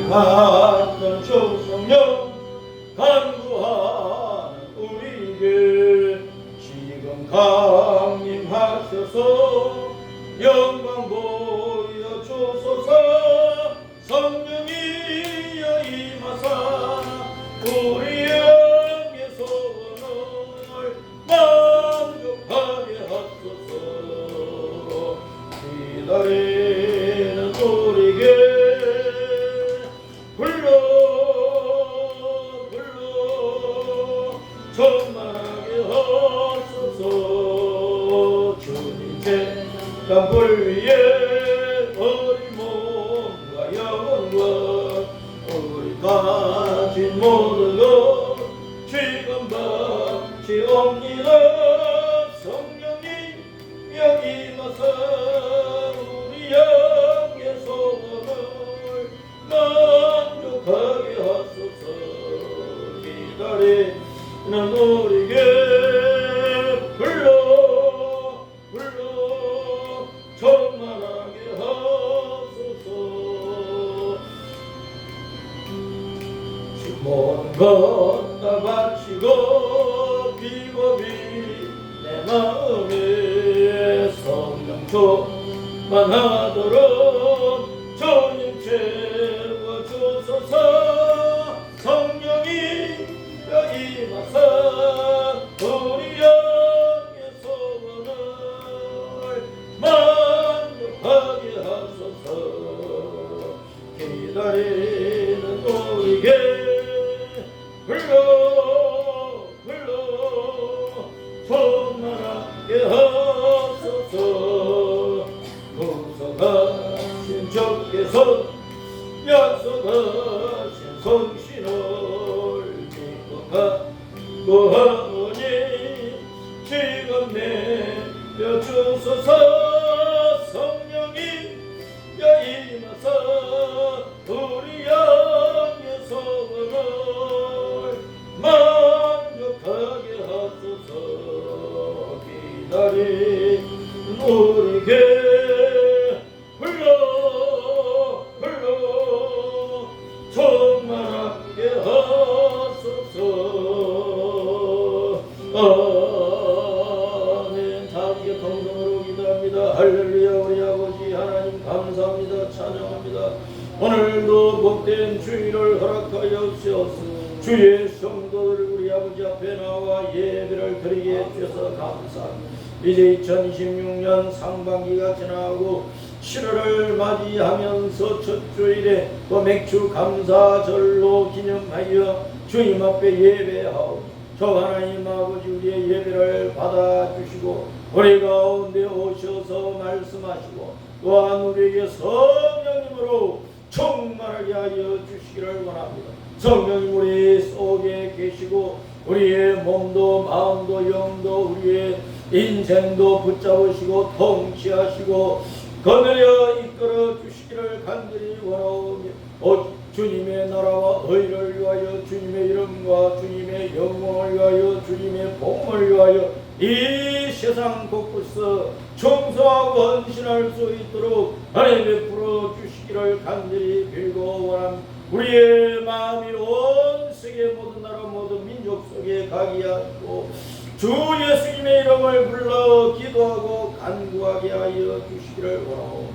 간던 조성령 간구하는 우리에게 지금 강림하셔서 영광 보여주소서. 성령이여 임하사 우리 영의 소원을 만족하게 하소서. 기다리는 우리에게 불러 충만하게 하소서. 주님 재단불 위에 우리 몸과 영혼과 우리 가진 모든 것 지금같이 옵니다. 성령님 여기 와서 우리 영의 소원을 만족하게 하소서. 기다리는 우리에게 불러 충만하게 하소서. 모든 것 다 바치고 비고비 내 마음에 성령 충만하도록 주님 채워주소서. 성령이 임하사 우리 영의 소원을 만족하게 하소서. 기다리는 우리에게 불러 충만하게 하소서. 무서가신 주께서 약속하신 성신을 믿고 간구하오니 지금 내려주소서. 성령이 임하사 우리 영의 소원을 만족하게 하소서. 기다리는 우리에게 불러 충만하게 하소서. 아멘. 다 함께 통성으로 기도합니다. 할렐루야. 우리 아버지 하나님 감사합니다. 찬양합니다. 오늘도 복된 주일을 허락하여 주옵소서. 주의 성도들 우리 아버지 앞에 나와 예배를 드리게 해주셔서 감사합니다. 이제 2026년 상반기가 지나고 7월을 맞이하면서 첫 주일에 또 맥주 감사절로 기념하여 주님 앞에 예배하오. 저 하나님 아버지 우리의 예배를 받아주시고 우리 가운데 오셔서 말씀하시고 또한 우리에게 성령님으로 충만하게 하여 주시기를 원합니다. 성령님 우리 속에 계시고 우리의 몸도 마음도 영도 우리의 인생도 붙잡으시고 통치하시고 거느려 이끌어 주시기를 간절히 원하오며 주님의 나라와 의를 위하여 주님의 이름과 주님의 영광을 위하여 주님의 복음을 위하여 이 세상 곳곳에서 충성하고 헌신할 수 있도록 하나님 베풀어 주시기를 간절히 빌고 원합니다. 우리의 마음이 온 세계 모든 나라 모든 민족 속에 가게 하고 주 예수님의 이름을 불러 기도하고 간구하게 하여 주시기를 원하오.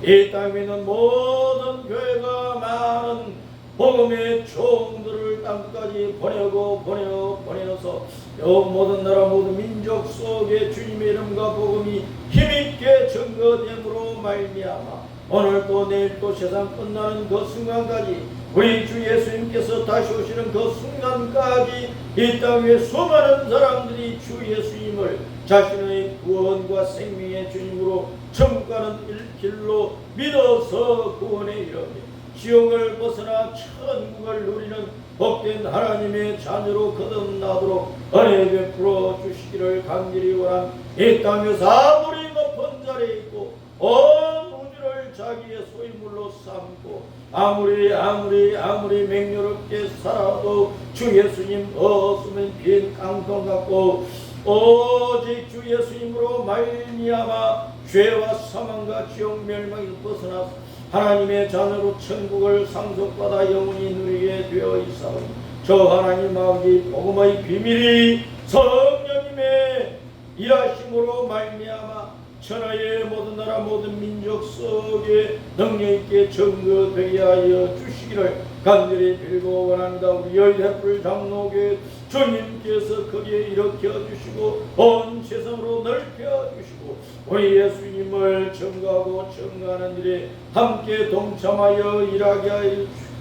이 땅에 있는 모든 교회가 많은 복음의 종들을 땅까지 보내어서 모든 나라 모든 민족 속에 주님의 이름과 복음이 힘있게 증거됨으로 말미암아 오늘 또 내일 또 세상 끝나는 그 순간까지 우리 주 예수님께서 다시 오시는 그 순간까지 이 땅에 수많은 사람들이 주 예수님을 자신의 구원과 생명의 주님으로 천국가는 길로 믿어서 구원에 이르며 지옥을 벗어나 천국을 누리는 복된 하나님의 자녀로 거듭나도록 은혜 베풀어 주시기를 간절히 원한 이 땅에서 아무리 높은 자리에 있고 온 우주를 자기의 소유물로 삼고 아무리 맹렬하게 살아도 주 예수님 없으면 빈 깡통 같고 오직 주 예수님으로 말미암아 죄와 사망과 지옥 멸망에서 벗어나 하나님의 자녀로 천국을 상속받아 영원히 누리게 되어 있사오니 저 하나님 아버지 복음의 비밀이 성령님의 일하심으로 말미암아 천하의 모든 나라 모든 민족 속에 능력있게 증거되게 하여 주시기를 간절히 빌고 원합니다. 우리 여의대불 장로교회 주님께서 거기에 일으켜 주시고 온 세상으로 넓혀 주시고 우리 예수님을 증거하고 증거하는 일에 함께 동참하여 일하게 하여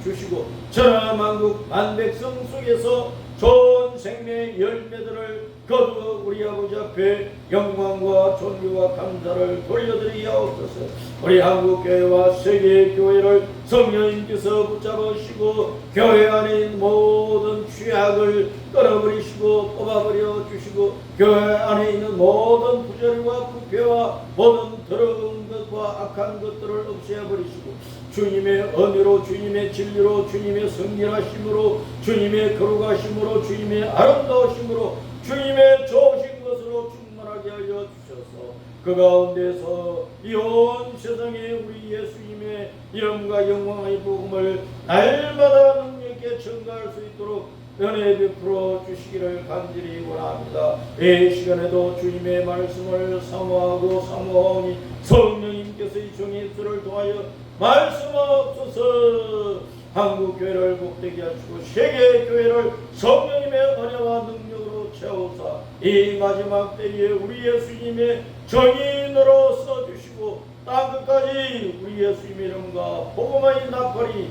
주시고 천하만국 만백성 속에서 좋은 생명의 열매들을 거두어 우리 아버지 앞에 영광과 존귀와 감사를 돌려드리게 하옵소서. 우리 한국교회와 세계교회를 성령님께서 붙잡으시고 교회 안에 있는 모든 죄악을 끊어버리시고 뽑아버려 주시고 교회 안에 있는 모든 부절과 부패와 모든 더러운 것과 악한 것들을 없애버리시고 주님의 은혜로 주님의 진리로 주님의 성결하심으로 주님의 거룩하심으로 주님의 아름다우심으로 주님의 좋으신 것으로 충만하게 하여 주셔서 그 가운데서 이 온 세상에 우리 예수님의 이름과 영광의 복음을 날마다 능력있게 전가할 수 있도록 은혜 베풀어 주시기를 간절히 원합니다. 이 시간에도 주님의 말씀을 사모하고 사모하오니 성령님께서 이 종의 입술을 통하여 말씀하옵소서. 한국교회를 복되게 하시고 세계교회를 성령님의 은혜와 능력으로 채우사 이 마지막 때에 우리 예수님의 정인으로 써주시고 땅끝까지 우리 예수님의 이름과 복음의 나팔이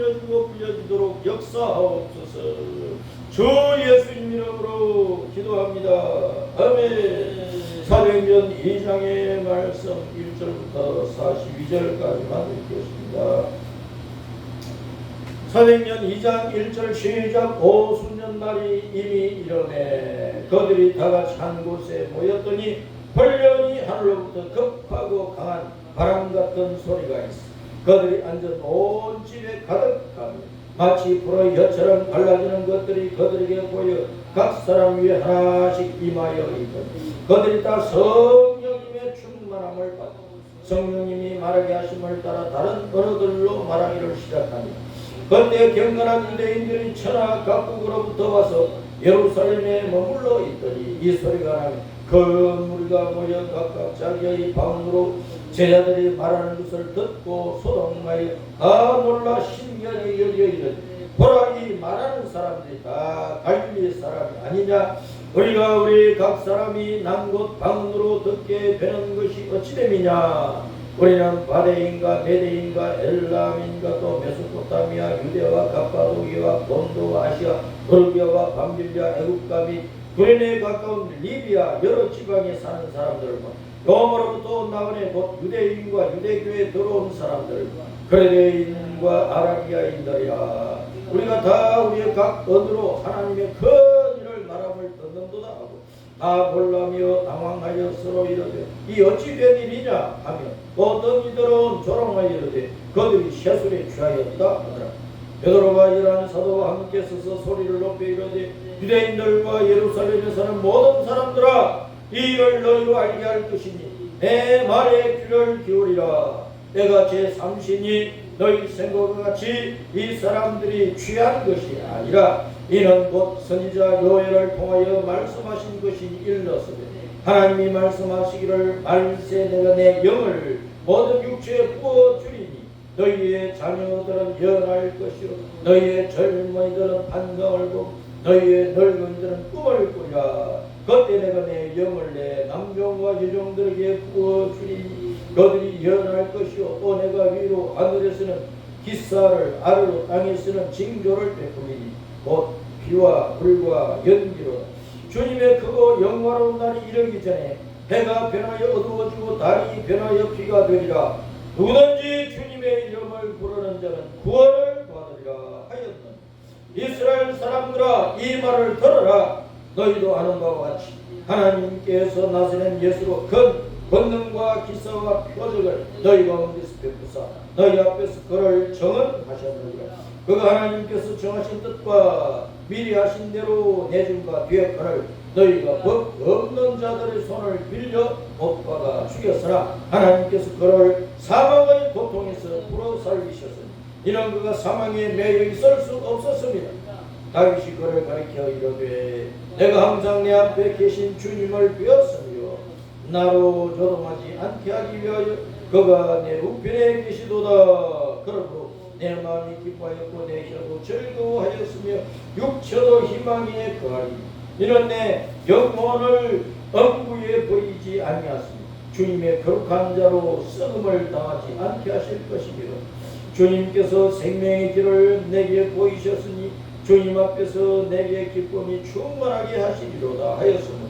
불려지도록 역사하옵소서. 주 예수님 이름으로 기도합니다. 아멘. 사도행전 2장의 말씀 1절부터 42절까지만 읽겠습니다. 사도행전 2장 1절 시작. 오순절 날이 이미 이르매 그들이 다같이 한 곳에 모였더니 헐련히 하늘로부터 급하고 강한 바람 같은 소리가 있어 그들이 앉은 온 집에 가득하며 마치 불의 혀처럼 갈라지는 것들이 그들에게 보여 각 사람 위에 하나씩 임하여 있더니 그들이 다 성령님의 충만함을 받고 성령님이 말하게 하심을 따라 다른 언어들로 말하기를 시작하니 그때 경건한 유대인들이 천하 각국으로부터 와서 예루살렘에 머물러 있더니 이 소리가 나면 그 무리가 모여 각각 자기의 방으로 제자들이 말하는 것을 듣고 소동하여 다 놀라 신기하게 여겨 이르되 보라 이 말하는 사람들이 다 갈릴리 사람이 아니냐. 우리가 우리 각 사람이 난 곳 방으로 듣게 되는 것이 어찌 됨이냐. 우리는 바데인가 메데인가 엘람인가 또 메소포타미아 유대와 갑바도기와 본도 아시아 그르기아와 밤빌리아 애국가 및 구레네에 가까운 리비아 여러 지방에 사는 사람들과 로마로부터 온 나그네 곧 유대인과 유대교에 들어온 사람들 그레네인과 아라비아인들이라 우리가 다 우리의 각 언어로 하나님의 큰 일을 말함을 듣는도다 하고 다 놀라며 당황하여 서로 이르되 이 어찌 된 일이냐 하며 어떤 이들은 조롱하여 이르되 그들이 쇠술에 취하였다 하더라. 베드로가 일하는 사도와 함께 서서 소리를 높여 이르되 유대인들과 예루살렘에 사는 모든 사람들아 이 일을 너희로 알게 할 것이니 내 말에 귀를 기울이라. 내가 제3신이 너희 생각과 같이 이 사람들이 취한 것이 아니라 이는 곧 선지자 요엘을 통하여 말씀하신 것이 일렀으되 하나님이 말씀하시기를 말세 내가 내 영을 모든 육체에 부어주리니 너희의 자녀들은 연할 것이로 너희의 젊은이들은 반성을 보고 너희의 늙은이들은 꿈을 꾸리라. 그때 내가 내 영을 내 남종과 여종들에게 부어주리니 그들이 연할 것이요 또 내가 위로 하늘에서는 기사를 아래로 땅에서는 징조를 베풀리니 곧 비와 불과 연기로 주님의 크고 영화로운 날이 이르기 전에 해가 변하여 어두워지고 달이 변하여 비가 되리라. 누구든지 주님의 이름을 부르는 자는 구원을 받으리라 하였노니 이스라엘 사람들아 이 말을 들어라. 너희도 아는 바와 같이 하나님께서 나서낸 예수로 큰 권능과 기사와 표적을 너희 가운데서 베푸사 너희 앞에서 그를 정언하셨느니라. 그가 하나님께서 정하신 뜻과 미리 하신 대로 내준 바 뒤에 그를 너희가 법 없는 자들의 손을 빌려 못 박아 죽였으나 하나님께서 그를 사망의 살리셨으니 이는 그가 사망에 매여 있을 수 없었습니다. 다윗이 그를 가리켜 이르되 내가 항상 내 앞에 계신 주님을 배웠으며 나로 조동하지 않게 하기 위하여 그가 내 우편에 계시도다. 그러므로 내 마음이 기뻐하였고 내 혀도 즐거워하였으며 육체도 희망에 거하리. 이는 내 영혼을 엄구에 버리지 아니하시니 주님의 거룩한 자로 썩음을 당하지 않게 하실 것이며 주님께서 생명의 길을 내게 보이셨으니 주님 앞에서 내게 기쁨이 충만하게 하시리로다 하였으므로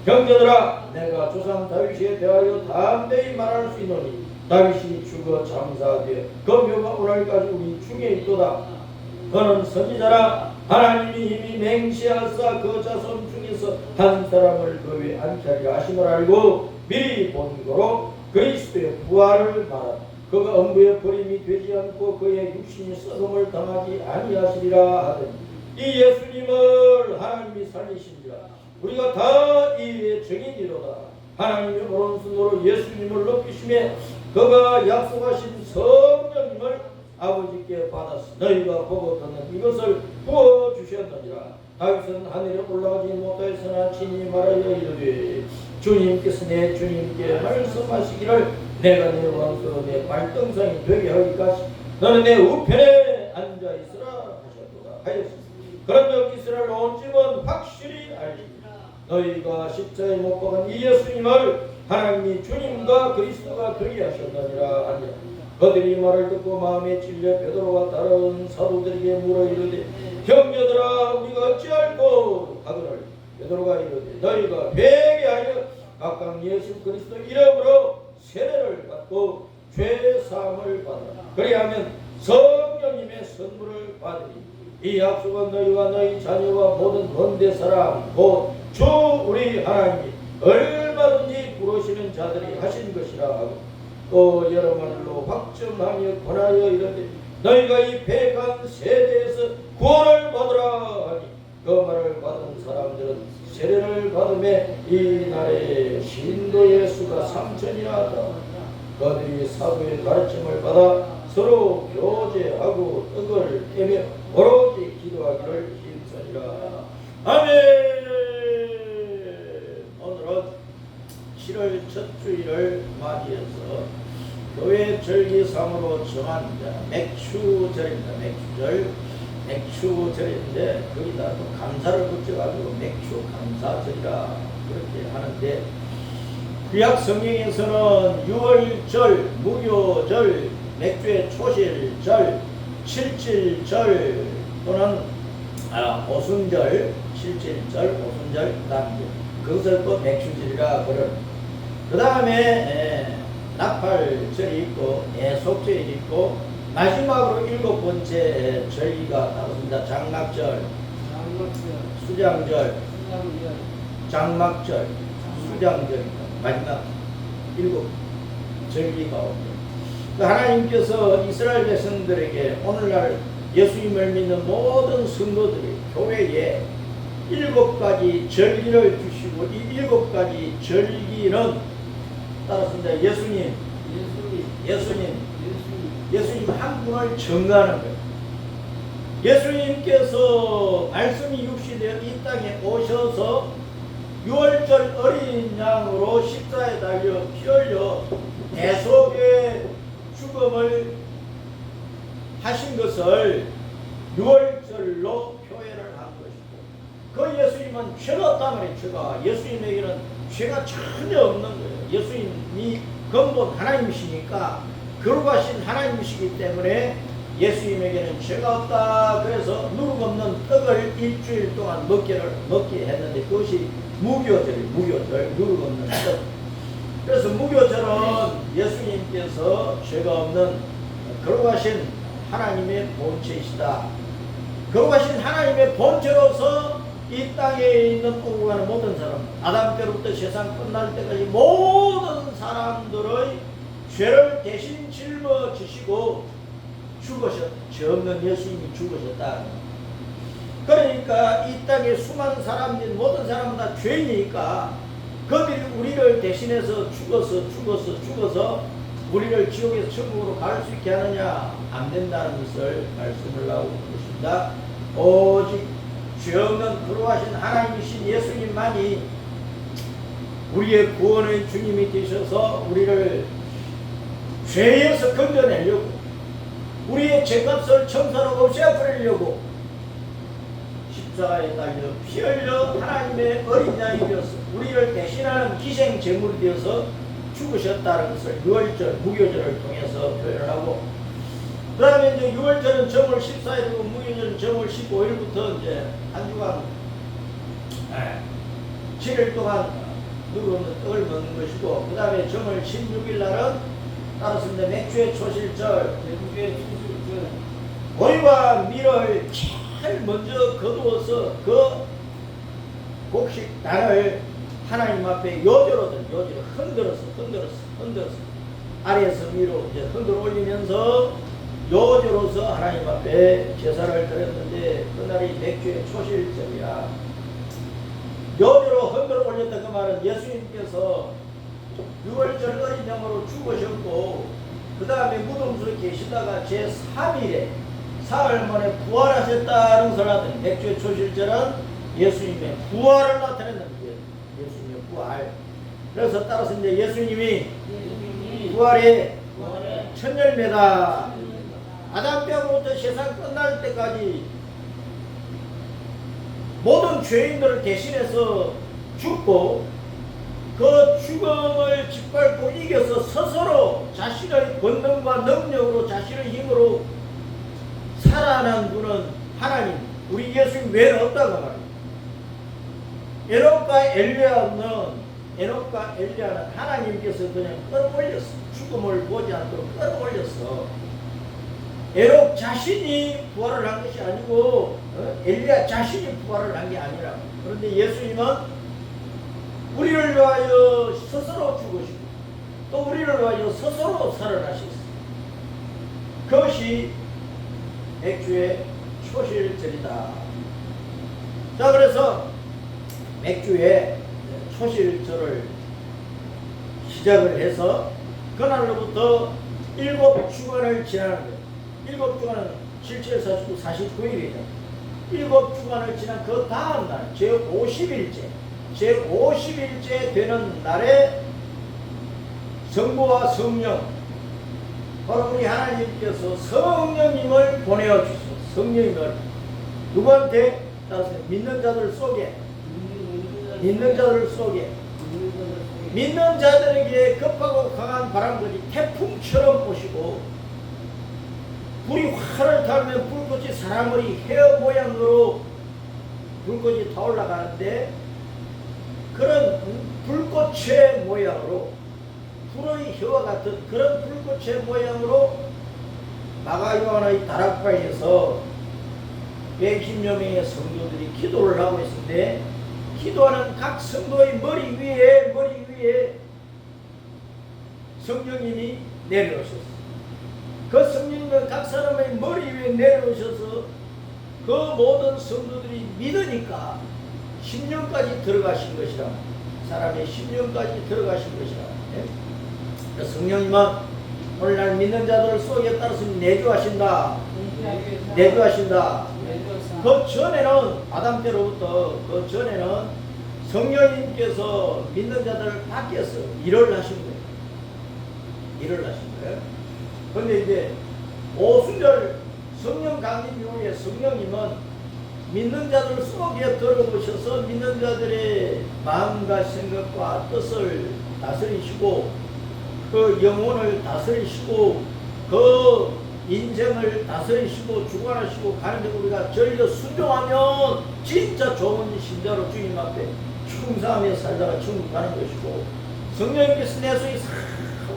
형제들아 내가 조상 다윗에 대하여 담대히 말할 수 있노니 다윗이 죽어 장사되어 그 묘가 오늘까지 우리 중에 있도다. 그는 선지자라 하나님이 이미 맹세하사 그 자손 중에서 한 사람을 그 외에 않게 하리라 하심을 알고 미리 본 거로 그리스도의 부활을 말하라. 그가 엄부의 버림이 되지 않고 그의 육신이 썩음을 당하지 아니하시리라 하더니 이 예수님을 하나님이 살리신지라 우리가 다 이의 증인이로다. 하나님의 오른손으로 예수님을 높이심에 그가 약속하신 성령님을 아버지께 받았으 너희가 보고 듣는 이것을 부어주셨느니라. 다윗은 하늘에 올라가지 못하였으나 친히 말하여 이르되 주님께서 내 주님께 말씀하시기를 내가 내 왕서 내 발등상이 되게 하기까지 너는 내 우편에 앉아있으라 하셨도다 하였으니 그런즉 이스라엘 온 집은 확실히 알리니 너희가 십자가에 못 박은 이 예수님을 하나님이 주님과 그리스도가 되게 하셨느니라 하니라. 그들이 말을 듣고 마음에 찔려 베드로와 다른 사도들에게 물어 이르되 형제들아 우리가 어찌할꼬 하거늘 베드로가 이르되 너희가 회개하여 각각 예수 그리스도 이름으로 세례를 받고 죄사함을 받으라. 그리하면 성령님의 선물을 받으리. 이 약속은 너희와 너희 자녀와 모든 원대 사람 곧 주 우리 하나님이 얼마든지 부르시는 자들이 하신 것이라 하고 또 여러 말로 확증하며 권하여 이르되 너희가 이 패간 세대에서 구원을 받으라 하니 그 말을 받은 사람들은 세례를 받음에 이 날에 신도의 수가 3,000이나 하다. 그들이 사도의 가르침을 받아 서로 교제하고 떡을 떼며 오로지 기도하기를 힘쓰니라. 아멘. 오늘은 7월 첫 주일을 맞이해서 교회 절기상으로 정한 맥추절입니다. 맥추절인데 거기다 또 감사를 붙여가지고 맥추 감사절이라 그렇게 하는데 구약 성경에서는 6월절, 무교절, 맥주의 초실절, 칠칠절 또는 오순절, 칠칠절, 오순절 그것을 또 맥추절이라 그러는. 그 다음에 나팔절이 있고 애속절이 있고 마지막으로 7번째 절기가 나왔습니다. 장막절, 수장절, 장막절, 수장절 마지막 7절기가 옵니다. 하나님께서 이스라엘 백성들에게 오늘날 예수님을 믿는 모든 성도들이 교회에 7가지 절기를 주시고 이 7가지 절기는 따랐습니다. 예수님 한 분을 정하는 거예요. 예수님께서 말씀이 육시되어 이 땅에 오셔서 6월절 어린 양으로 십자가에 달려 피 흘려 대속의 죽음을 하신 것을 6월절로 표현을 한 것이고 그 예수님은 죄가 없단 말이에요. 죄가 예수님에게는 죄가 전혀 없는 거예요. 예수님이 근본 하나님이시니까 거룩하신 하나님이시기 때문에 예수님에게는 죄가 없다. 그래서 누룩 없는 떡을 일주일 동안 먹게 했는데 그것이 무교절, 누룩 없는 떡. 그래서 무교절은 예수님께서 죄가 없는 거룩하신 하나님의 본체이시다. 거룩하신 하나님의 본체로서 이 땅에 있는 오고 가는 모든 사람, 아담 때로부터 세상 끝날 때까지 모든 사람들의 죄를 대신 짊어지시고 죄 없는 예수님이 죽으셨다. 그러니까 이 땅에 수많은 사람들 모든 사람은 다 죄인이니까 그들이 우리를 대신해서 죽어서 우리를 지옥에서 천국으로 갈 수 있게 하느냐? 안 된다는 것을 말씀을 하고 있습니다. 오직 죄 없는 거룩하신 하나님이신 예수님만이 우리의 구원의 주님이 되셔서 우리를 죄에서 건져내려고, 우리의 죄값을 천사로 없애버리려고 십자가에 달려 피 흘려 하나님의 어린 양이 되어서 우리를 대신하는 기생 제물이 되어서 죽으셨다는 것을 유월절, 무교절을 통해서 표현을 하고, 그 다음에 이제 유월절은 정월 14일이고 무교절은 정월 15일부터 이제 한 주간 7일 동안 누구는 떡을 먹는 것이고, 그 다음에 정월 16일 날은 따라서 이제 맥주의 초실절, 오이와 밀을 제일 먼저 거두어서 그 곡식단을 하나님 앞에 요조로 흔들어서 아래에서 위로 이제 흔들어 올리면서 요조로서 하나님 앞에 제사를 드렸는데, 그날이 맥주의 초실절이야. 요조로 흔들어 올렸다 그 말은 예수님께서 6월절 어린 양으로 죽으셨고, 그 다음에 무덤 속에 계시다가 제3일에 사흘 만에 부활하셨다는 것을 하더니, 맥주의 초실절은 예수님의 부활을 나타내는 거예요. 예수님의 부활. 그래서 따라서 이제 예수님이 부활의 첫 열매다. 아담 때부터 세상 끝날 때까지 모든 죄인들을 대신해서 죽고, 그 죽음을 짓밟고 이겨서 스스로 자신의 권능과 능력으로, 자신의 힘으로 살아난 분은 하나님, 우리 예수님 외에는 없다고 말합니다. 에녹과 엘리야는 하나님께서 그냥 끌어올렸어. 죽음을 보지 않도록 끌어올렸어. 에녹 자신이 부활을 한 것이 아니고 엘리야 자신이 부활을 한 게 아니라, 그런데 예수님은 우리를 위하여 스스로 죽으시고 또 우리를 위하여 스스로 살아나셨어. 그것이 맥주의 초실절이다. 자, 그래서 맥주의 초실절을 시작을 해서 그날로부터 7주간을 지나는 거예요. 7주간은 77, 49, 49일이죠. 7주간을 지난 그 다음 날 제50일째 되는 날에 성부와 성령, 바로 우리 하나님께서 성령님을 보내어 주시고, 성령님을 누구한테? 따라서 믿는 자들 속에 믿는 자들에게 급하고 강한 바람들이 태풍처럼 오시고, 불이 활을 타면 불꽃이 사람의 헤어 모양으로 불꽃이 타올라가는데, 그런 불꽃의 모양으로, 불의 혀와 같은 그런 불꽃의 모양으로 마가 요한의 다락방에서 110여 명의 성도들이 기도를 하고 있는데, 기도하는 각 성도의 머리 위에 성령님이 내려오셨어요. 그 성령님은 각 사람의 머리 위에 내려오셔서 그 모든 성도들이 믿으니까 10년까지 들어가신 것이라, 사람의 10년까지 들어가신 것이라. 네? 성령님은 오늘날 믿는 자들 속에 따라서 내주하신다. 그 전에는, 아담 때로부터 그 전에는 성령님께서 믿는 자들을 밖에서 일을 하신 거예요. 그런데 이제 오순절 성령 강림 이후에 성령님은 믿는 자들 속에 들어오셔서 믿는 자들의 마음과 생각과 뜻을 다스리시고, 그 영혼을 다스리시고, 그 인생을 다스리시고 주관하시고 가는데, 우리가 전혀 순종하면 진짜 좋은 신자로 주님 앞에 충성하며 살다가 천국 가는 것이고, 성령님께서 내 속에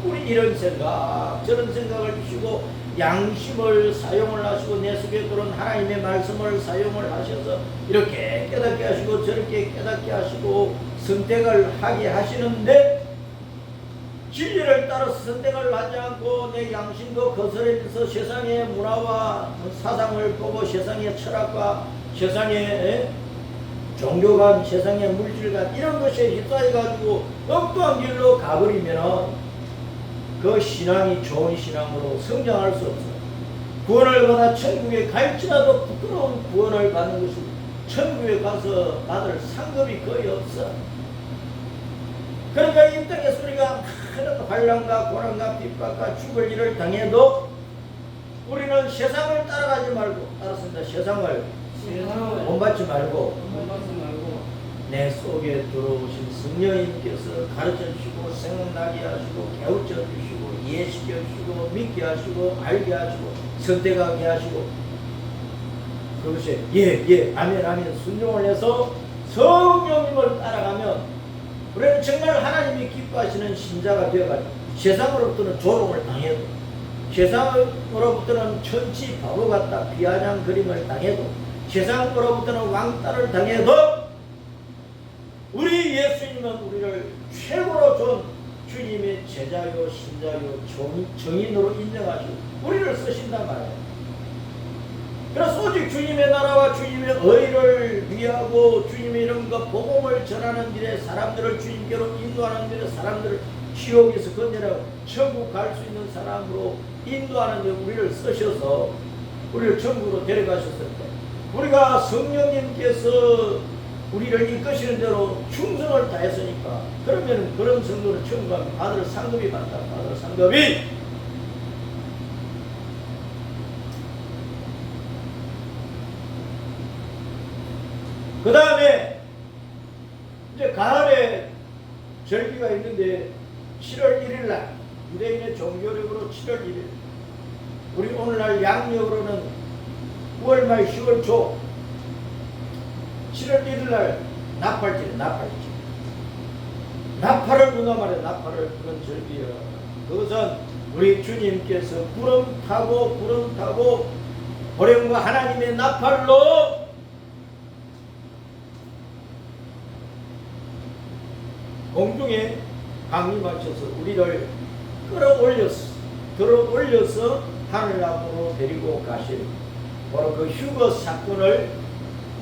우리 이런 생각 저런 생각을 주시고 양심을 사용을 하시고 내 속에 들어온 하나님의 말씀을 사용을 하셔서 이렇게 깨닫게 하시고 저렇게 깨닫게 하시고 선택을 하게 하시는데, 진리를 따라서 선택을 하지 않고 내 양심도 거스르면서 세상의 문화와 사상을 보고 세상의 철학과 세상의 종교관, 세상의 물질관 이런 것에 휩싸여 가지고 엉뚱한 길로 가버리면 그 신앙이 좋은 신앙으로 성장할 수 없어. 구원을 받아 천국에 갈지라도 부끄러운 구원을 받는 것이 천국에 가서 받을 상급이 거의 없어. 그러니까 이 땅에서 우리가 많은 환난과 고난과 핍박과 죽을 일을 당해도 우리는 세상을 따라가지 말고, 알았습니다. 세상을 본받지 말고 내 속에 들어오신 성령님께서 가르쳐 주시고 생각나게 하시고 깨우쳐 주시고 이해시켜 주시고 믿게 하시고 알게 하시고 선택하게 하시고, 그것이 아멘 아멘 순종을 해서 성령님을 따라가면 우리는 정말 하나님이 기뻐하시는 신자가 되어가지고 세상으로부터는 조롱을 당해도, 세상으로부터는 천치 바보 같다 비아냥 그림을 당해도, 세상으로부터는 왕따를 당해도 우리 예수님은 우리를 최고로 좋은 주님의 제자요 신자요 정인으로 인정하시고 우리를 쓰신단 말이에요. 그래서 오직 주님의 나라와 주님의 의를 위하고 주님의 이름과 복음을 전하는 일에 사람들을 주님께로 인도하는 일에 사람들을 지옥에서 건져내고 천국 갈 수 있는 사람으로 인도하는 데 우리를 쓰셔서 우리를 천국으로 데려가셨을 때 우리가 성령님께서 우리를 이끄시는 대로 충성을 다했으니까, 그러면 그런 성도는 천국 가면 받을 상급이 많다. 받을 상급이 그 다음에 이제 가을에 절기가 있는데 7월 1일 날 유대인의 종교력으로 7월 1일, 우리 오늘날 양력으로는 9월 말 10월 초 7월 1일 날 나팔절이 나팔을 누가 말해 나팔을 그런 절기야. 그것은 우리 주님께서 구름 타고 호령과 하나님의 나팔로 공중에 강림하셔서 우리를 들어올려서 하늘나라로 데리고 가시는 바로 그 휴거 사건을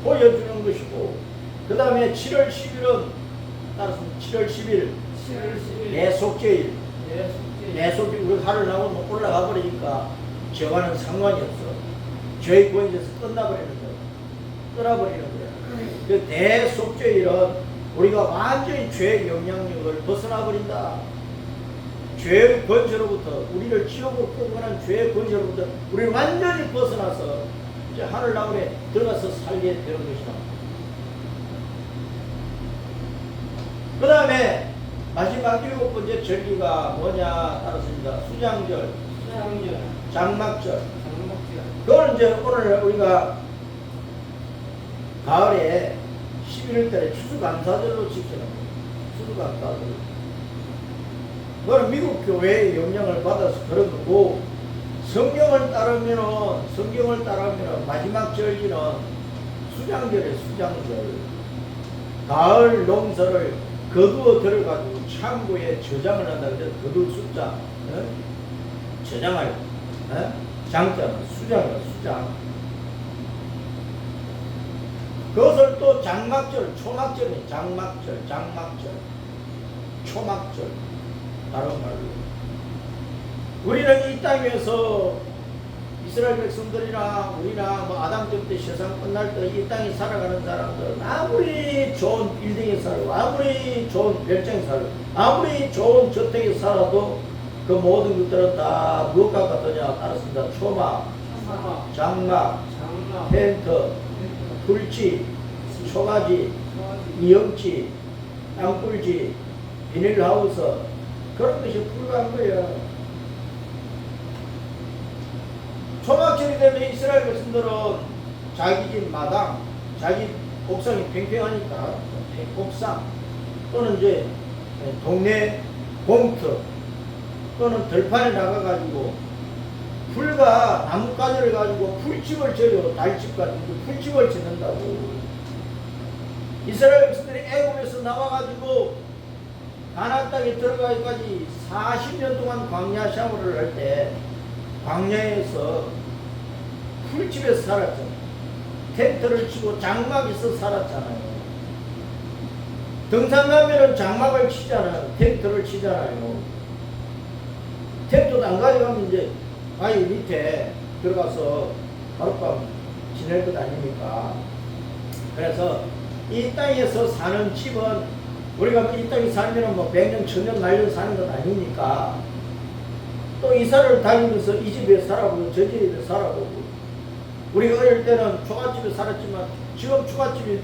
보여주는 것이고, 그 다음에 7월 10일은 따라서 7월 10일 내속죄일. 내속죄일 우리 하늘나라로 올라가 버리니까 죄와는 상관이 없어. 죄의 구원에서 끝나버리는 거야. 떠나버리는 거야. 그 대속죄일은 우리가 완전히 죄의 영향력을 벗어나 버린다. 죄의 권세로부터 우리를 지옥으로 끌고 가는 죄의 권세로부터 우리를 완전히 벗어나서 이제 하늘나라에 들어가서 살게 되는 것이다. 그 다음에 마지막 7번째 절기가 뭐냐 따랐습니다. 수장절, 장막절. 그걸 이제 오늘 우리가 가을에 11월 달에 추수감사절로 지키는 거예요. 추수감사절. 그건 미국 교회의 영향을 받아서 그런 거고, 성경을 따르면 마지막 절기는 수장절이에요. 수장절. 가을 농사를 거두어 들어가지고 창고에 저장을 한다. 그래서 거둘 숫자, 저장할, 장자는 수장이에요. 수장. 그것을 또 장막절, 초막절이 장막절, 초막절. 다른 말로 우리는 이 땅에서 이스라엘 백성들이나 우리나 뭐 아담 때부터 세상 끝날 때 이 땅에 살아가는 사람들은 아무리 좋은 빌딩에 살고 아무리 좋은 별장에 살고 아무리 좋은 저택에 살아도 그 모든 것들은 다 무엇과 같으냐 따랐습니다. 초막, 장막, 텐트, 불치, 초가지, 이영치, 땅굴지, 비닐하우스 그런 것이 불가한 거예요. 초막절이 되면 이스라엘 백성들은 자기 집 마당, 자기 옥상이 팽팽하니까 옥상 또는 이제 동네 공터 또는 들판에 나가가지고 불과 나뭇가지를 가지고 풀집을 져요. 달집 같은 풀집을 짓는다고. 이스라엘 백성들이 애굽에서 나와가지고 가나안 땅에 들어가기까지 40년 동안 광야 샤워를 할 때 광야에서 풀집에서 살았잖아요. 텐트를 치고 장막에서 살았잖아요. 등산 가면은 장막을 치잖아요. 텐트를 치잖아요. 안 가져가면 이제 바위 밑에 들어가서 하룻밤 지낼 것 아닙니까? 그래서 이 땅에서 사는 집은 우리가 이 땅에 살면 뭐 100년, 1000년, 말년 사는 것 아니니까 또 이사를 다니면서 이 집에 살아보고 저 집에 살아보고 우리가 어릴 때는 초가집에 살았지만 지금 초가집이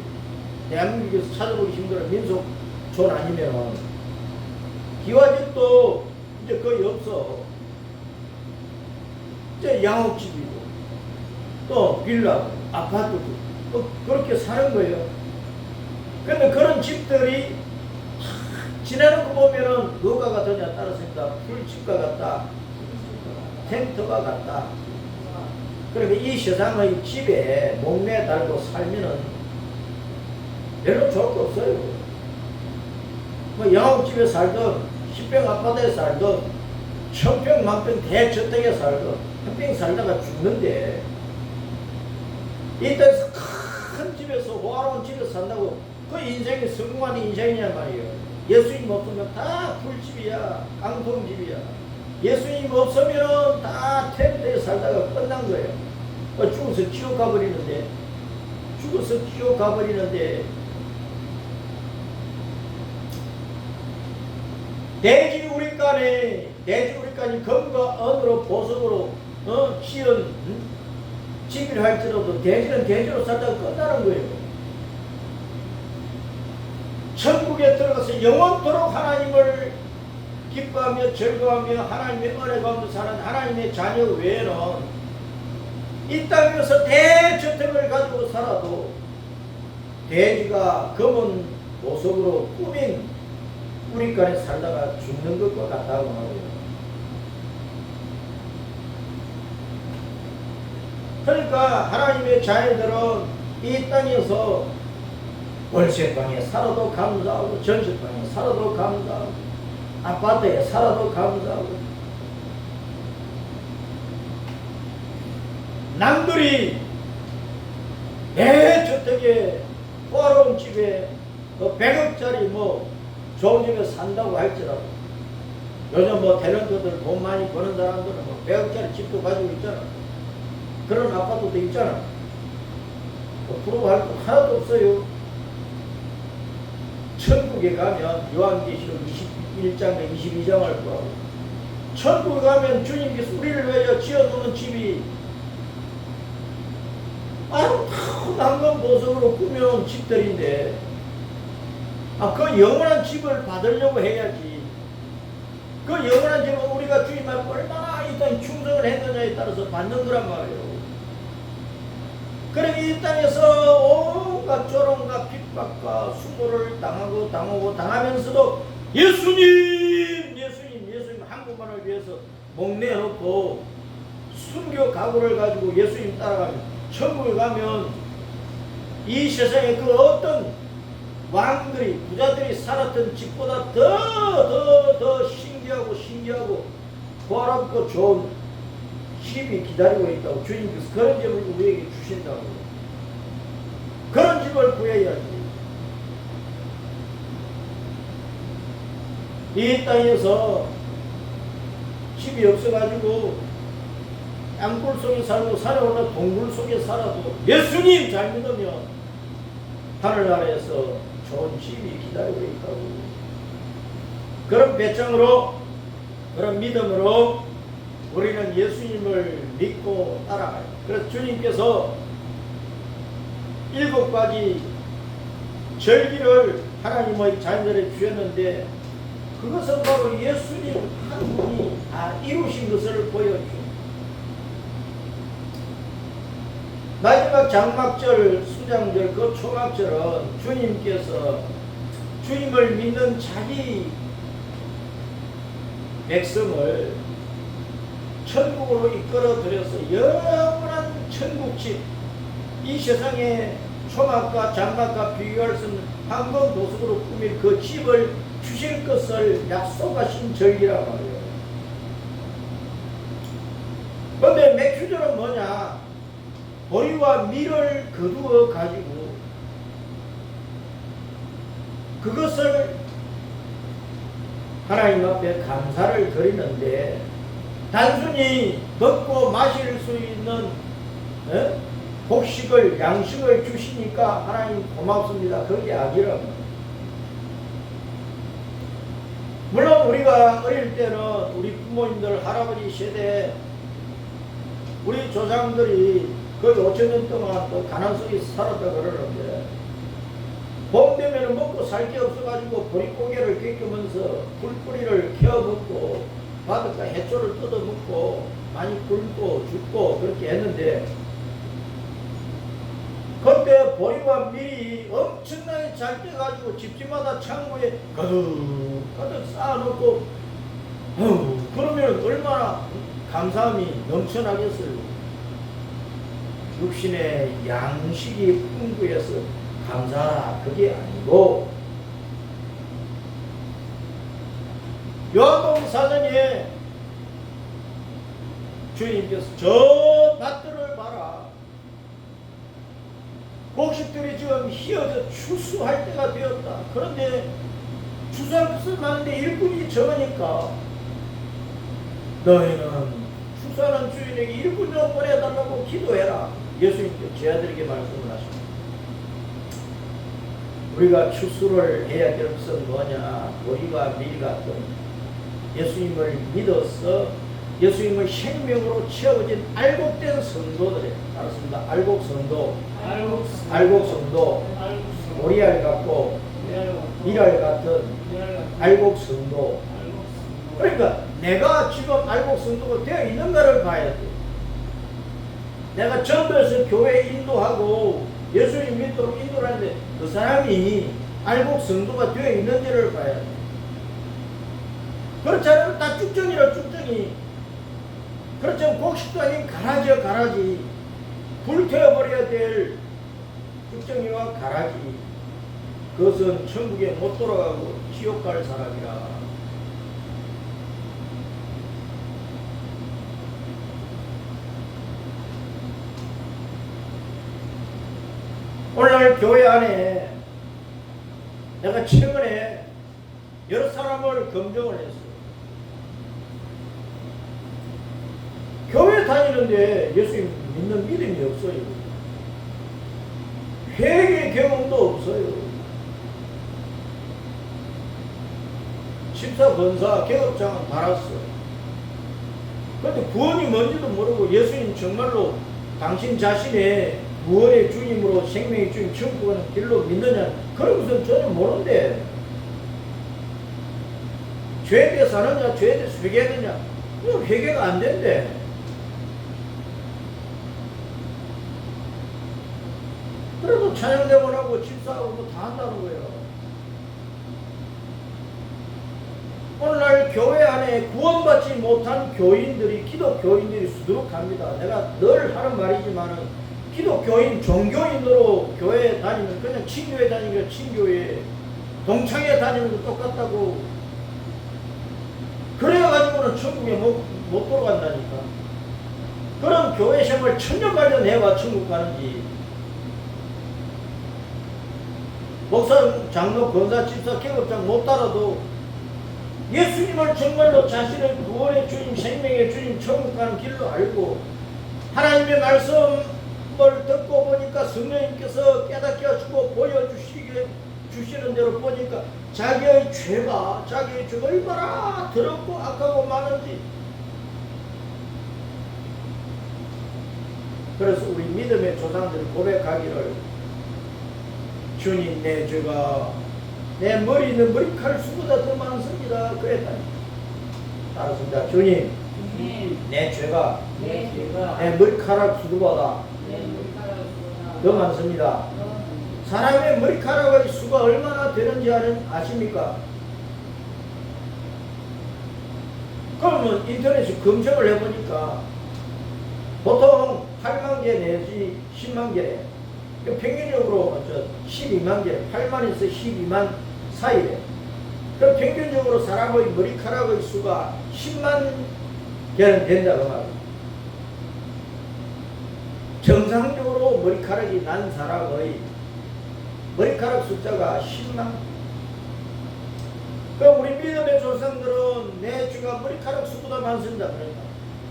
대한민국에서 찾아보기 힘들어 민속촌 아니면 기와집도 이제 거의 없어. 이제 양옥집이고 또 빌라고 아파트도 또 그렇게 사는 거예요. 근데 그런 집들이 지내는 거 보면은 뭐가 같으냐 따라서니까 풀집과 같다, 텐트가 같다. 그러니까 이 세상의 집에 목매 달고 살면은 별로 좋을 거 없어요. 뭐 영업집에 살든 10평 아파트에 살든 1000평 만평 대저택에 살든 한 평 살다가 죽는데 이 땅에서 큰 집에서 호화로운 집에서 산다고 그 인생이 성공한 인생이냐 말이에요. 예수님 없으면 다 풀집이야, 깡통집이야. 예수님 없으면 다 텐트에 살다가 끝난 거예요. 죽어서 지옥 가버리는데, 대지 우리간이 금과 은으로 보석으로 지은 집이라 할지라도 대지는 대지로 살다가 끝나는 거예요. 천국에 들어가서 영원토록 하나님을 기뻐하며 즐거워하며 하나님의 은혜 가운데 사는 하나님의 자녀 외에는 이 땅에서 대저택을 가지고 살아도 대지가 검은 보석으로 꾸민 우리간에 살다가 죽는 것과 같다고 말해요. 그러니까 하나님의 자녀들은 이 땅에서 월세방에 살아도 감사하고 전세방에 살아도 감사하고 아파트에 살아도 감사하고 남들이 내 저택에 호화로운 집에 100억짜리 뭐 좋은 집에 산다고 할지라도 요즘 뭐 탤런트들 돈 많이 버는 사람들은 뭐 100억짜리 집도 가지고 있잖아. 그런 아파트도 있잖아. 부러워할 거 하나도 없어요. 천국에 가면 요한계시록 21장과 22장을 보고 천국에 가면 주님께서 우리를 위하여 지어놓는 집이 아름다운 보석으로 꾸며놓은 집들인데 그 영원한 집을 받으려고 해야지. 그 영원한 집은 우리가 주님 앞에 얼마나 이 땅에 충성을 했느냐에 따라서 받는 거란 말이에요. 그래 이 땅에서 온갖 조롱과 핍박과 수고를 당하면서도 예수님 한국만을 위해서 목내놓고 순교 각오를 가지고 예수님 따라가면 천국에 가면 이 세상에 그 어떤 왕들이 부자들이 살았던 집보다 더 신기하고 보아롭고 좋은 집이 기다리고 있다고 주님께서 그런 집을 우리에게 주신다고. 그런 집을 구해야지. 이 땅에서 집이 없어가지고 땅굴 속에 살고 산에 올라 동굴 속에 살아도 예수님 잘 믿으면 하늘나라에서 좋은 집이 기다리고 있다고. 그런 배짱으로 그런 믿음으로 우리는 예수님을 믿고 따라가요. 그래서 주님께서 7가지 절기를 하나님의 자녀들에게 주셨는데 그것은 바로 예수님 한 분이 다 이루신 것을 보여주죠. 마지막 장막절, 수장절, 그 초막절은 주님께서 주님을 믿는 자기 백성을 천국으로 이끌어 들여서 영원한 천국집, 이 세상에 초막과 장막과 비교할 수 없는 황금 보석으로 꾸밀 그 집을 주실 것을 약속하신 절기란 말이에요. 그런데 맥주절은 뭐냐? 보리와 밀을 거두어 가지고 그것을 하나님 앞에 감사를 드리는데 단순히 먹고 마실 수 있는 곡식을 양식을 주시니까 하나님 고맙습니다. 그게 아니라 물론 우리가 어릴 때는 우리 부모님들 할아버지 세대 우리 조상들이 거의 5,000년 동안 또 가난 속에 살았다 그러는데 봄 되면 먹고 살 게 없어가지고 보릿고개를 꿰꾸면서 불뿌리를 캐어 먹고 바닷가 해초를 뜯어 먹고 많이 굶고 죽고 그렇게 했는데 그때 보리와 밀이 엄청나게 잘 돼가지고 집집마다 창고에 가득 쌓아놓고 그러면 얼마나 감사함이 넘쳐나겠어요. 육신의 양식이 풍부해서 감사하라 그게 아니고 요한복음 4장에 주님께서 저 밭들을 봐라. 곡식들이 지금 휘어져 추수할 때가 되었다. 그런데 추수할 것을 많은데 일꾼이 적으니까 너희는 추수하는 주인에게 일꾼 좀 보내달라고 기도해라. 예수님께서 제 아들에게 말씀을 하십니다. 우리가 추수를 해야 될 것은 뭐냐? 보리와 밀 같은 예수님을 믿어서 예수님을 생명으로 채워진 알곡된 성도들이에요. 알았습니다. 알곡 성도, 보리알 같고 밀알 같은 알곡 성도. 그러니까 내가 지금 알곡 성도가 되어 있는가를 봐야 돼. 내가 전도해서 교회 인도하고 예수님 믿도록 인도를 하는데 그 사람이 알곡 성도가 되어 있는지를 봐야 돼. 그렇지 않으면 다 쭉정이라 쭉정이. 그렇지 않으면 곡식도 아닌 가라지야 가라지. 불태워버려야 될 쭉정이와 가라지. 그것은 천국에 못 돌아가고 지옥 갈 사람이라. 오늘날 교회 안에 내가 최근에 여러 사람을 검증을 했어요. 교회 다니는데 예수님 믿는 믿음이 없어요. 회개 경험도 없어요. 집사, 권사, 계급장은 달았어. 그런데 구원이 뭔지도 모르고 예수님 정말로 당신 자신의 구원의 주님으로 생명의 주님 천국 가는 길로 믿느냐 그런 것은 전혀 모르는데 죄에 대해 사느냐 죄에 대해서 회개하느냐 그건 회개가 안 된대. 그래도 찬양대원하고 집사하고 뭐 다 한다는 거예요. 오늘날 교회 안에 구원받지 못한 교인들이 기독교인들이 수두룩합니다. 내가 늘 하는 말이지만은 기독교인, 종교인으로 교회에 다니면 그냥 친교회 다니면 친교회, 동창회 다니는 거 똑같다고. 그래가지고는 천국에 못 돌아간다니까. 그럼 교회 생활 천년만년 해와 천국 가는지. 목사, 장로, 권사, 집사, 계급장 못 따라도 예수님을 정말로 자신의 구원의 주님, 생명의 주님, 천국 가는 길로 알고 하나님의 말씀을 듣고 보니까 성령님께서 깨닫게 하시고 보여주시는 대로 보니까 자기의 죄가 얼마나 더럽고 악하고 많은지. 그래서 우리 믿음의 조상들이 고백하기를 주님 내 죄가 내 머리 있는 머리칼 수보다 더 많습니다. 그랬다니. 따라서 주님 내 죄가 내 머리카락 수보다 더 많습니다. 사람의 머리카락의 수가 얼마나 되는지 아십니까? 그러면 인터넷에 검색을 해보니까 보통 8만 개 내지 10만 개, 평균적으로 12만 개, 8만에서 12만 사이에. 그럼 평균적으로 사람의 머리카락의 수가 10만 개는 된다고 말합니다. 정상적으로 머리카락이 난 사람의 머리카락 숫자가 10만. 그럼 우리 믿음의 조상들은 내 죄가 머리카락 수보다 많습니다. 그러니까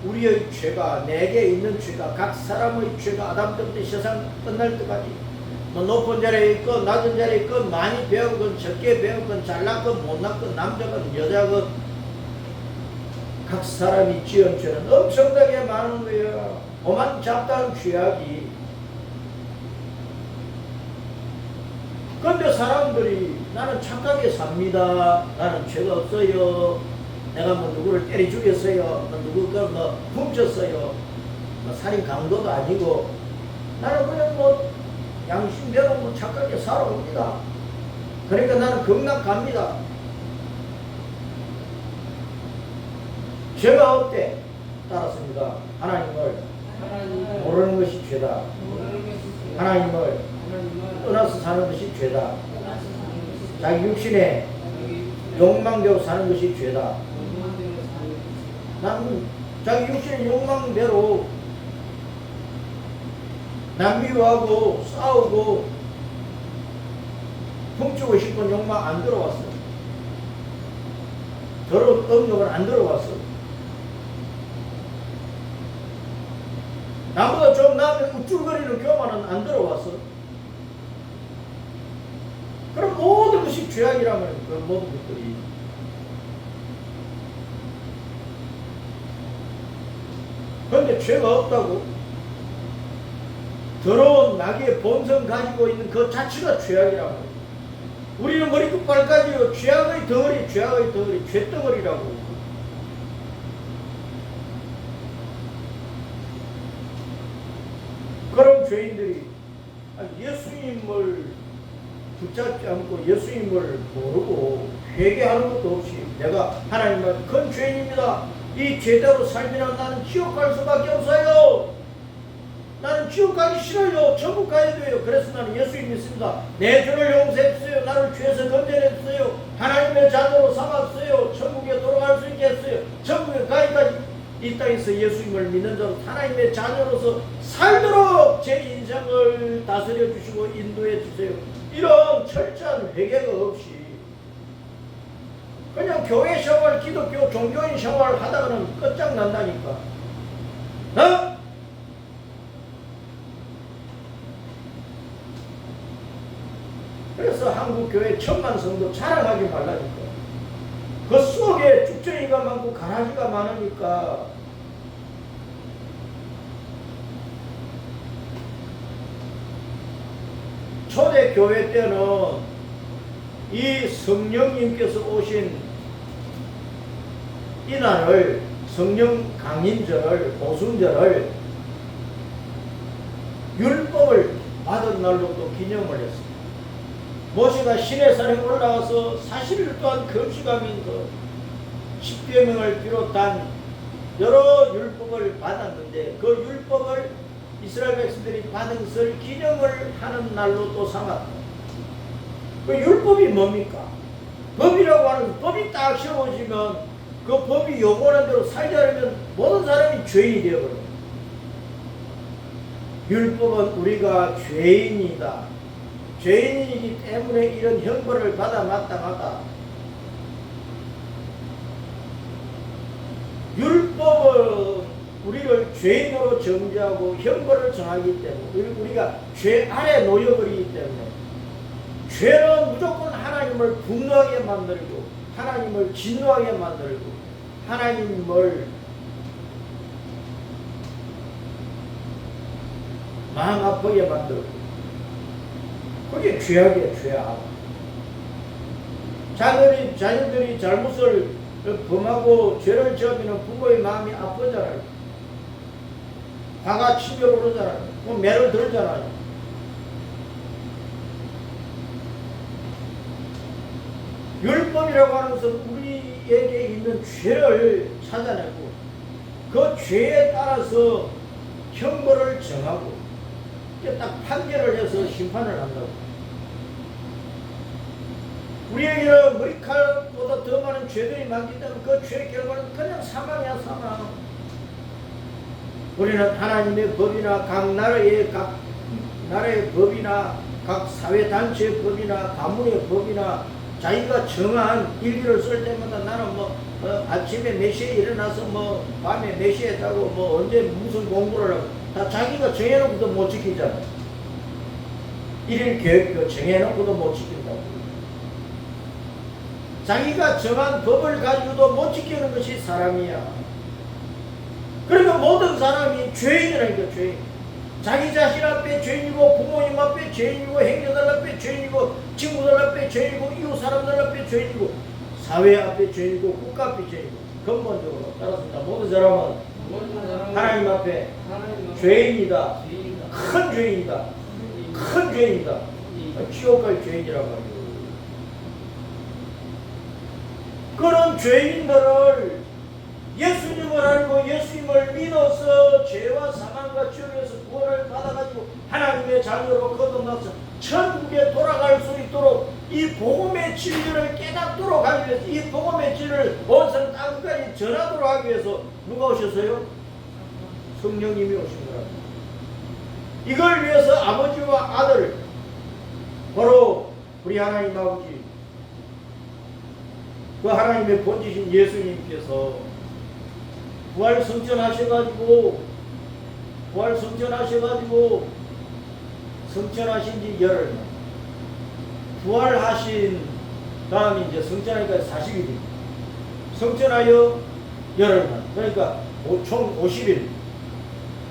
우리의 죄가, 내게 있는 죄가, 각 사람의 죄가 아담 때부터 세상 끝날 때까지 뭐 높은 자리에 있건 낮은 자리에 있건 많이 배우건 적게 배우건 잘났건 못났건 남자건 여자건 각 사람이 지은 죄는 엄청나게 많은 거예요. 오만 잡다한 죄악이. 그런데 사람들이 나는 착하게 삽니다. 나는 죄가 없어요. 내가 뭐 누구를 때려 죽였어요. 뭐 누구가 뭐 훔쳤어요. 뭐 살인 강도도 아니고 나는 그냥 뭐 양심대로 뭐 착하게 살아옵니다. 그러니까 나는 극락 갑니다. 죄가 없대. 따랐습니다. 하나님을 모르는 것이 죄다. 하나님을 떠나서 사는 것이 죄다. 자기 육신에 욕망대로 사는 것이 죄다. 나는 자기 육신의 욕망대로 남미워하고 싸우고 훔치고 싶은 욕망 안 들어왔어. 더러운 음욕은 안 들어왔어. 나보다 좀 나은 우쭐거리는 교만은 안 들어왔어. 그럼 모든 것이 죄악이라면 그 모든 것들이. 그런데 죄가 없다고? 더러운 마귀의 본성 가지고 있는 그 자체가 죄악이라고. 우리는 머리 끝발까지요 죄악의 덩어리, 죄악의 덩어리, 죄덩어리라고. 그런 죄인들이 예수님을 붙잡지 않고 예수님을 모르고 회개하는 것도 없이 내가 하나님은 큰 죄인입니다. 이 죄대로 살면 나는 지옥 갈 수밖에 없어요. 나는 지옥 가기 싫어요. 천국 가야 돼요. 그래서 나는 예수님 믿습니다. 내 죄를 용서했어요. 나를 죄에서 건져냈어요. 하나님의 자녀로 삼았어요. 천국에 돌아갈 수 있게 했어요. 천국에 가기까지 이 땅에서 예수님을 믿는 자로 하나님의 자녀로서 살도록 제 인생을 다스려 주시고 인도해 주세요. 이런 철저한 회개가 없이 그냥 교회 생활, 기독교 종교인 생활을 하다가는 끝장난다니까. 어? 그래서 한국교회 1000만 성도 자랑하지 말라니까. 그 속에 쭉정이가 많고 가라지가 많으니까. 초대교회 때는 이 성령님께서 오신 이날을, 성령 강인절을, 오순절을 율법을 받은 날로 또 기념을 했습니다. 모세가 시내산에 올라가서 40일 동안 금식하면서 십계명을 비롯한 여러 율법을 받았는데 그 율법을 이스라엘 백성들이 받은 것을 기념을 하는 날로 또 삼았다. 그 율법이 뭡니까? 법이라고 하는 법이 딱 세워지면 그 법이 요구하는 대로 살지 않으면 모든 사람이 죄인이 되어버려요. 율법은 우리가 죄인이다. 죄인이기 때문에 이런 형벌을 받아 마땅하다. 율법은 우리를 죄인으로 정죄하고 형벌을 정하기 때문에 우리가 죄 아래 놓여버리기 때문에 죄는 무조건 하나님을 분노하게 만들고 하나님을 진노하게 만들고 하나님을 마음 아프게 만들고 그게 죄악이에요. 죄악. 자녀들이 잘못을 범하고 죄를 지으면 부모의 마음이 아프잖아요. 화가 치밀어 오르잖아요. 매를 들잖아요. 율법이라고 하는 것은 우리에게 있는 죄를 찾아내고 그 죄에 따라서 형벌을 정하고 딱 판결을 해서 심판을 한다고. 우리에게는 머리칼보다 더 많은 죄들이 많기 때문에 그 죄의 결과는 그냥 사망이야, 사망. 우리는 하나님의 법이나 각 나라의 법이나 각 사회단체의 법이나 가문의 법이나 자기가 정한 일기를 쓸 때마다 나는 뭐 아침에 몇 시에 일어나서 뭐 밤에 몇 시에 자고 뭐 언제 무슨 공부를 하고 다 자기가 정해놓고도 못 지키잖아. 일일 계획표 정해놓고도 못 지킨다고. 자기가 정한 법을 가지고도 못 지키는 것이 사람이야. 그러니까 모든 사람이 죄인이라니까. 죄인. 자기 자신 앞에 죄인이고 부모님 앞에 죄인이고 형제들 앞에 죄인이고 친구들 앞에 죄인이고 이웃 사람들 앞에 죄인이고 사회 앞에 죄인이고 국가 앞에 죄인이고 근본적으로 따라서 모든 사람은 하나님 앞에 죄인이다. 큰 죄인이다. 큰 죄인이다. 지옥 갈 죄인이라고 하죠. 그런 죄인들을 예수님을 알고 예수님을 믿어서 죄와 사망과 지옥에서 구원을 받아가지고 하나님의 자녀로 거듭나서 천국에 돌아갈 수 있도록 이 복음의 진리를 깨닫도록 하기 위해서 이 복음의 진리를 온 세상 땅까지 전하도록 하기 위해서 누가 오셨어요? 성령님이 오신 거랍니다. 이걸 위해서 아버지와 아들 바로 우리 하나님 아버지 그 하나님의 본지신 예수님께서 부활 성천하셔가지고 성천하신 지 열흘 부활하신 다음에 이제 성천하니까 40일이 성천하여 열흘만 그러니까 총 50일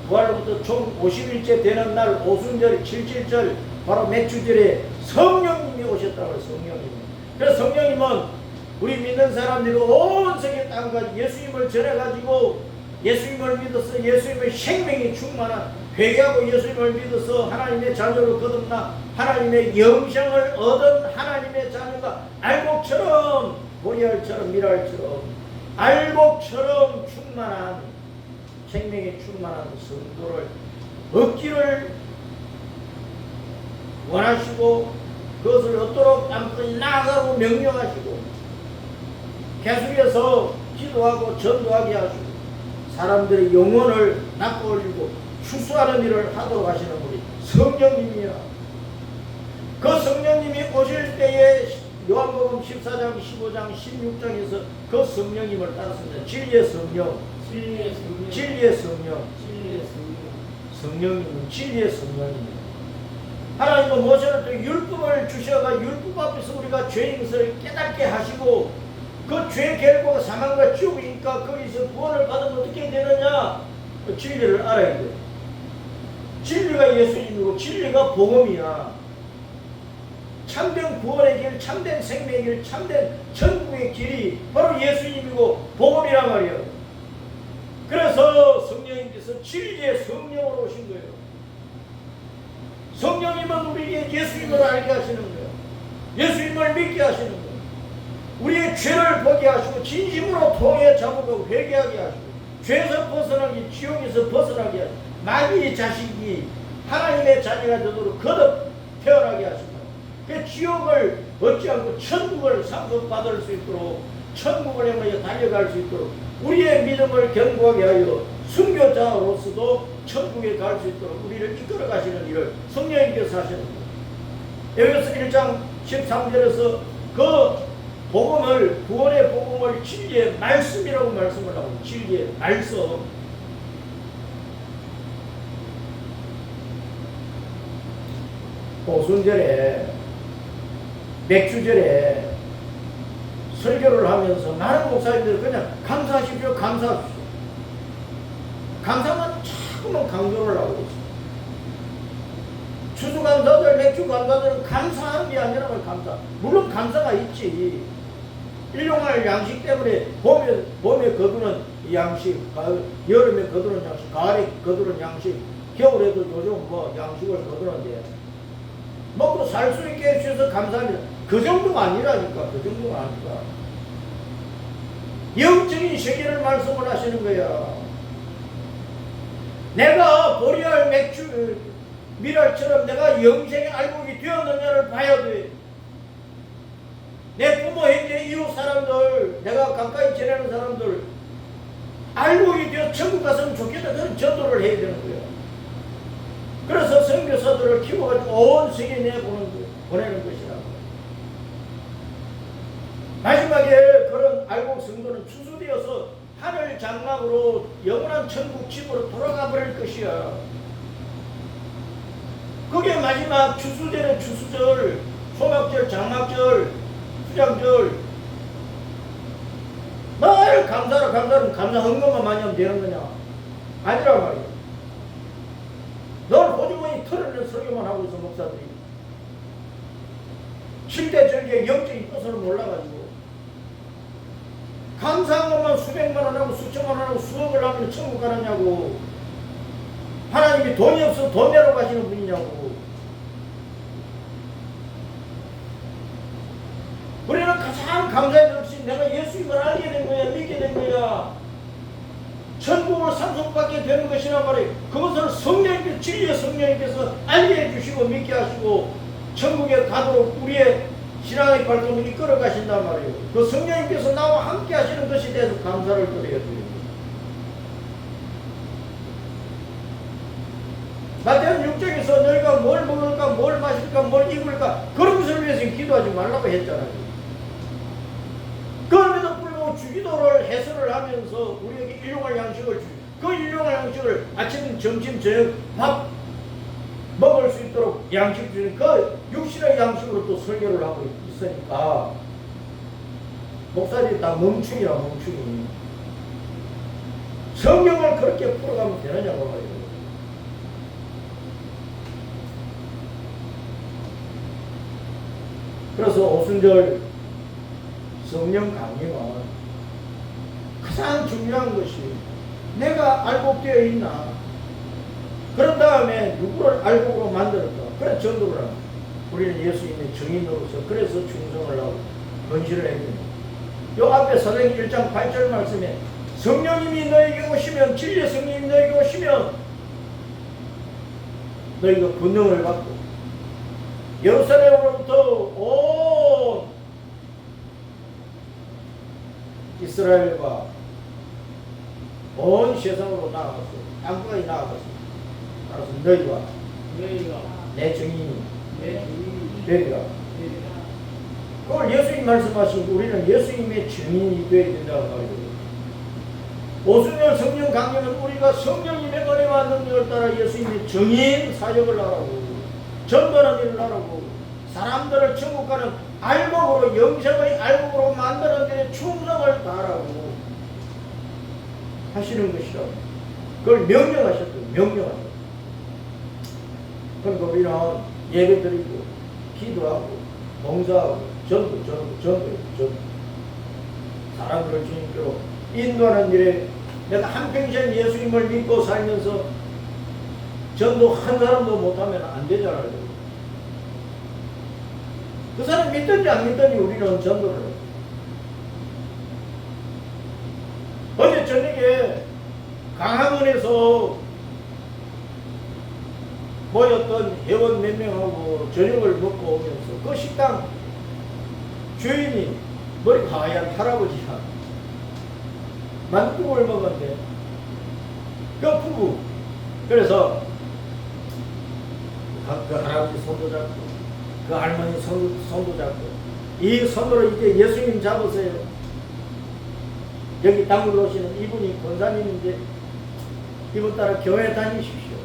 부활로부터 총 50일째 되는 날 오순절 77절 바로 맥주절에 성령님이 오셨다고 해요. 성령님이. 그래서 성령님은 우리 믿는 사람들이 온 세계 땅까지 예수님을 전해가지고 예수님을 믿어서 예수님의 생명이 충만한 회개하고 예수님을 믿어서 하나님의 자녀로 거듭나 하나님의 영생을 얻은 하나님의 자녀가 알곡처럼 보리알처럼 미랄처럼 알곡처럼 충만한 생명이 충만한 성도를 얻기를 원하시고 그것을 얻도록 남편이 나아가고 명령하시고 계속해서 기도하고 전도하게 하시고 사람들의 영혼을 낚아 올리고 추수하는 일을 하도록 하시는 우리 성령님이야. 그 성령님이 오실 때에 요한복음 14장, 15장, 16장에서 그 성령님을 따랐습니다. 진리의 성령. 성령님은 진리의 성령입니다. 하나님은 모세를 또 율법을 주셔가 율법 앞에서 우리가 죄인 것을 깨닫게 하시고 그 죄의 결과가 사망과 지옥이니까 거기서 구원을 받으면 어떻게 되느냐? 그 진리를 알아야 돼요. 진리가 예수님이고 진리가 복음이야. 참된 구원의 길, 참된 생명의 길, 참된 천국의 길이 바로 예수님이고 복음이란 말이에요. 그래서 성령님께서 진리의 성령으로 오신 거예요. 성령님은 우리에게 예수님을 알게 하시는 거예요. 예수님을 믿게 하시는 거예요. 우리의 죄를 보게 하시고 진심으로 통해 잡고 회개하게 하시고 죄에서 벗어나기 지옥에서 벗어나게 하시고 마귀의 자식이 하나님의 자녀가 되도록 거듭 태어나게 하십니다. 그 지옥을 얻지 않고 천국을 상속받을 수 있도록 천국을 향하여 달려갈 수 있도록 우리의 믿음을 견고하게 하여 순교자로서도 천국에 갈 수 있도록 우리를 이끌어 가시는 일을 성령님께서 하시는 거예요. 에베소 1장 13절에서 그 복음을 구원의 복음을 진리의 말씀이라고 말씀을 하고 진리의 말씀. 오순절에 맥주절에 설교를 하면서 많은 목사님들 그냥 감사하십시오. 감사만 자꾸만 강조를 하고 있어요. 추수감사절, 맥주감사절은 감사하는 게 아니라 감사. 물론 감사가 있지. 일용할 양식 때문에 봄에 거두는 양식, 여름에 거두는 양식, 가을에 거두는 양식, 겨울에도 요즘 뭐 양식을 거두는데 먹고 살 수 있게 해주셔서 감사합니다. 그 정도가 아니라니까. 그 정도가 아니라 영적인 세계를 말씀을 하시는 거야. 내가 보리알 맥주 미랄처럼 내가 영생의 알곡이 되었느냐를 봐야 돼. 내 부모, 형제, 이웃 사람들, 내가 가까이 지내는 사람들 알곡이 되어 천국 갔으면 좋겠다. 그런 전도를 해야 되는 거야. 그래서 선교사들을 키워가지고 온 세계에 보내는 것이라고. 마지막에 그런 알곡 성도는 추수되어서 하늘 장막으로 영원한 천국 집으로 돌아가 버릴 것이야. 그게 마지막 추수절의 추수절, 소막절, 장막절, 수장절. 늘 감사하면 감사한 것만 많이 하면 되는 거냐? 아니란 말이야. 늘 호주머니 털어낼 설교만 하고 있어, 목사들이. 7대 절기의 영적인 뜻을 몰라가지고. 감사한 것만 수백만 원 하고 수천만 원 하고 수억을 하면 천국 가느냐고. 하나님이 돈이 없어 돈 내러 가시는 분이냐고. 우리는 가장 감사해야 될 것이 내가 예수님을 알게 된 거야, 믿게 된 거야. 천국을 상속받게 되는 것이란 말이에요. 그것을 성령님께서, 진리의 성령님께서 알게 해주시고 믿게 하시고 천국에 가도록 우리의 신앙의 발걸음을 이끌어 가신단 말이에요. 그 성령님께서 나와 함께 하시는 것에 대해서 감사를 드려야 돼요. 마태복음 6장에서 너희가 뭘 먹을까, 뭘 마실까, 뭘 입을까 그런 것을 위해서 기도하지 말라고 했잖아요. 그럼에도 불구하고 주기도를 해설을 하면서 우리에게 일용할 양식을 주고 그 일용할 양식을 아침, 점심, 저녁 밥 먹을 수 있도록 양식 주는 그 육신의 양식으로 또 설교를 하고 있으니까 목사들이 다 멍충이야, 멍충이. 성경을 그렇게 풀어가면 되느냐고 말이에요. 그래서 오순절 성령 강림은 가장 중요한 것이 내가 알곡되어 있나. 그런 다음에 누구를 알곡으로 만들었다. 그래 전도를 하고 우리는 예수님의 증인으로서 그래서 충성을 하고 건실을 했습니다. 요 앞에 사도행전 1장 8절 말씀에 성령님이 너에게 오시면, 진리의 성령님이 너에게 오시면 너희가 권능을 받고 예루살렘으로부터 온 이스라엘과 온 세상으로 나아갔어. 땅끝까지 나아갔어. 따라서 너희가 내 증인이 되리라. 그걸 예수님 말씀하신 우리는 예수님의 증인이 되어야 된다고 말이에요. 오순절 성령 강림은 우리가 성령님의 은혜와 능력을 따라 예수님의 증인 사역을 하라고, 전도하는 일을 하라고, 사람들을 천국 가는 알곡으로, 영생의 알곡으로 만드는 데 충성을 다하라고 하시는 것이라고. 그걸 명령하셨어요. 명령하셨어요. 그러니까 우리는 예배 드리고 기도하고 봉사하고 전도. 사람들을 주님께로 인도하는 일에 내가 한평생 예수님을 믿고 살면서 전도 한 사람도 못하면 안 되잖아요. 그 사람 믿든지 안 믿든지 우리는 전도를 해요. 어제 저녁에 강화문에서 모였던 회원 몇 명하고 저녁을 먹고 오면서 그 식당 주인이 머리가 하얀 할아버지가 만국을 먹었는데 그 부부, 그래서 그 할아버지 손도 잡고 그 할머니 손도 잡고 이 손으로 이제 예수님 잡으세요. 여기 담을 오시는 이분이 권사님인데 이분 따라 교회 다니십시오.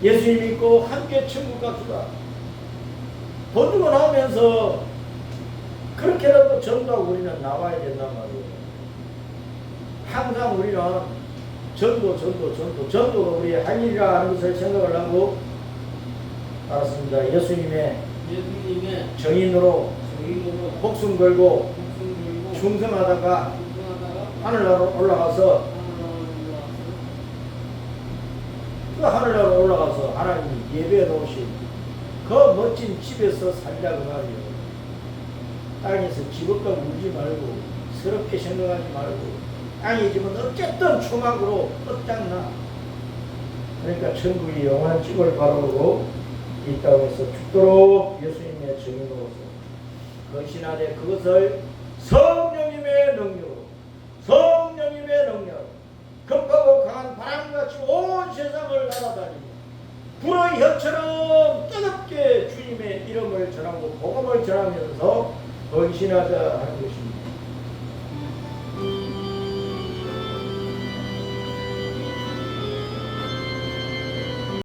예수님 믿고 함께 천국 갑시다. 돈 주고 나오면서 그렇게라도 전도하고 우리는 나와야 된단 말이에요. 항상 우리는 전도가 우리의 할 일이라 하는 것을 생각을 하고 알았습니다. 예수님의 정인으로 목숨 걸고 충성하다가 하늘나라로 올라가서 그 하늘나라로 올라가서 하나님이 예배해 놓으신 그 멋진 집에서 살자고 말이에요. 땅에서 집업과 울지 말고 서럽게 생각하지 말고 땅의 집은 어쨌든 초막으로 끝장나. 그러니까 천국이 영원한 집을 바라보고 이 땅에서 죽도록 예수님의 증인으로서 헌신하되 그것을 성령님의 능력 급하고 강한 바람같이 온 세상을 날아다니고 불의 혀처럼 뜨겁게 주님의 이름을 전하고 복음을 전하면서 헌신하자 하는 것입니다.